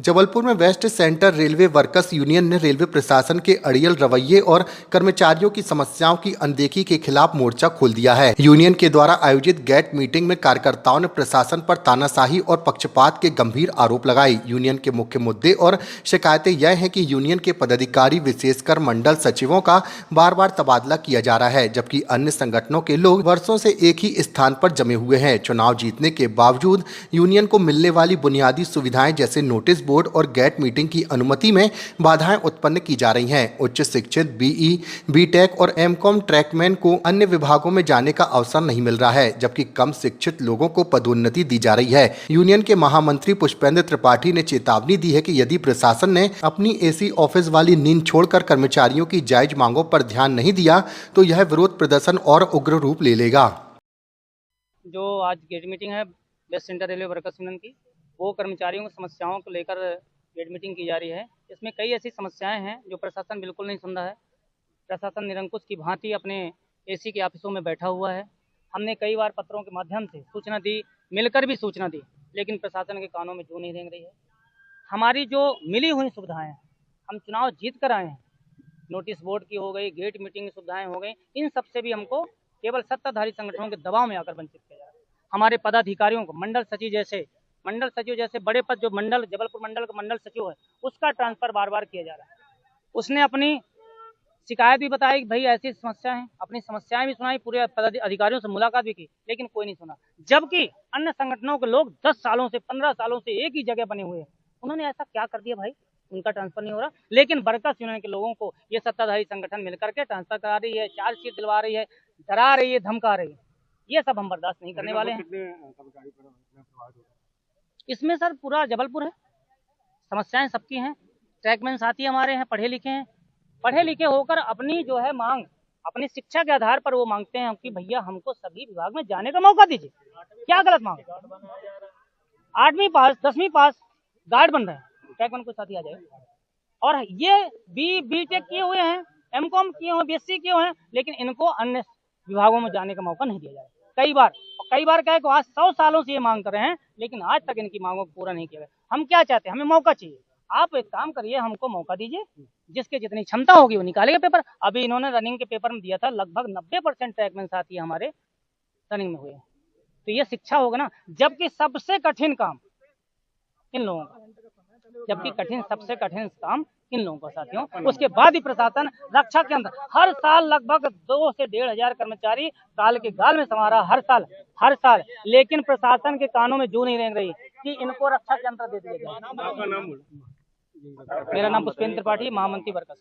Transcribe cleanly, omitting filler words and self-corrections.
जबलपुर में west centre railway workers union ने railway प्रशासन के अड़ियल रवैये और कर्मचारियों की समस्याओं की अनदेखी के खिलाफ मोर्चा खोल दिया है। यूनियन के द्वारा आयोजित गेट मीटिंग में कार्यकर्ताओं ने प्रशासन पर तानाशाही और पक्षपात के गंभीर आरोप लगाए। यूनियन के मुख्य मुद्दे और शिकायतें यह हैं कि यूनियन के पदाधिकारी विशेषकर मंडल सचिवों का बार बार तबादला किया जा रहा है, जबकि अन्य संगठनों के लोग वर्षों से एक ही स्थान पर जमे हुए हैं। चुनाव जीतने के बावजूद यूनियन को मिलने वाली बुनियादी सुविधाएं जैसे नोटिस बोर्ड और गेट मीटिंग की अनुमति में बाधाएं उत्पन्न की जा रही हैं। उच्च शिक्षित बीई, बीटेक और एमकॉम ट्रैकमैन को अन्य विभागों में जाने का अवसर नहीं मिल रहा है, जबकि कम शिक्षित लोगों को पदोन्नति दी जा रही है। यूनियन के महामंत्री पुष्पेंद्र त्रिपाठी ने चेतावनी दी है कि यदि प्रशासन ने अपनी एसी ऑफिस वाली नींद छोड़कर कर्मचारियों की जायज मांगों पर ध्यान नहीं दिया तो यह विरोध प्रदर्शन और उग्र रूप ले लेगा। जो आज गेट मीटिंग है west centre railway workers union की, वो कर्मचारियों की समस्याओं को लेकर गेट मीटिंग की जा रही है। इसमें कई ऐसी समस्याएं हैं जो प्रशासन बिल्कुल नहीं सुन रहा है। प्रशासन निरंकुश की भांति अपने एसी के ऑफिसों में बैठा हुआ है। हमने कई बार पत्रों के माध्यम से सूचना दी, मिलकर भी सूचना दी, लेकिन प्रशासन के कानों में जू नहीं रेंग रही है। हमारी जो मिली हुई सुविधाएं, हम चुनाव जीत कर आए हैं, नोटिस बोर्ड की हो गई, गेट मीटिंग की सुविधाएं हो गई, इन सब से भी हमको केवल सत्ताधारी संगठनों के दबाव में आकर वंचित किया जा रहा है। हमारे पदाधिकारियों को मंडल सचिव जैसे बड़े पद, जो मंडल जबलपुर मंडल का मंडल सचिव है, उसका ट्रांसफर बार बार किया जा रहा है। उसने अपनी शिकायत भी बताई कि भाई ऐसी समस्या है, अपनी समस्याएं भी सुनाई, पूरे पदाधिकारियों से मुलाकात भी की, लेकिन कोई नहीं सुना। जबकि अन्य संगठनों के लोग 10 सालों से 15 सालों से एक ही जगह बने हुए हैं, उन्होंने ऐसा क्या कर दिया भाई, उनका ट्रांसफर नहीं हो रहा। लेकिन वर्कर्स यूनियन के लोगों को ये सत्ताधारी संगठन मिलकर के ट्रांसफर करा रही है, चार्जशीट दिलवा रही है, डरा रही है, धमका रही है। ये सब हम बर्दाश्त नहीं करने वाले हैं। इसमें सर पूरा जबलपुर है, समस्याएं सबकी हैं। ट्रैकमैन साथी हमारे हैं, पढ़े लिखे हैं, पढ़े लिखे होकर अपनी जो है मांग, अपनी शिक्षा के आधार पर वो मांगते हैं कि भैया हमको सभी विभाग में जाने का मौका दीजिए। क्या गलत मांग? 8वीं पास 10वीं पास गार्ड बन रहे हैं, ट्रैकमैन को साथी आ जाए। और ये बीटेक किए हुए हैं, एमकॉम किए हुए, बीएससी किए हुए हैं, लेकिन इनको अन्य विभागों में जाने का मौका नहीं दिया जा रहा। कई बार कहे कि आज 100 सालों से ये मांग कर रहे हैं, लेकिन आज तक इनकी मांगों को पूरा नहीं किया गया। हम क्या चाहते हैं? हमें मौका चाहिए। आप एक काम करिए, हमको मौका दीजिए, जिसके जितनी क्षमता होगी वो निकालेगा पेपर। अभी इन्होंने रनिंग के पेपर में दिया था, लगभग 90% ट्रैकमैन साथी हमारे रनिंग में हुए। तो ये शिक्षा होगा ना, जबकि सबसे कठिन काम इन लोगों का, सबसे कठिन काम इन लोगों का साथियों। उसके बाद ही प्रशासन रक्षा के अंदर हर साल लगभग 2 से 1,500 कर्मचारी काल के गाल में समा रहा, हर साल। लेकिन प्रशासन के कानों में जू नहीं रेंग रही कि इनको रक्षा के अंदर दे दिया जाए। मेरा नाम पुष्पेंद्र त्रिपाठी, महामंत्री वर्कर्स।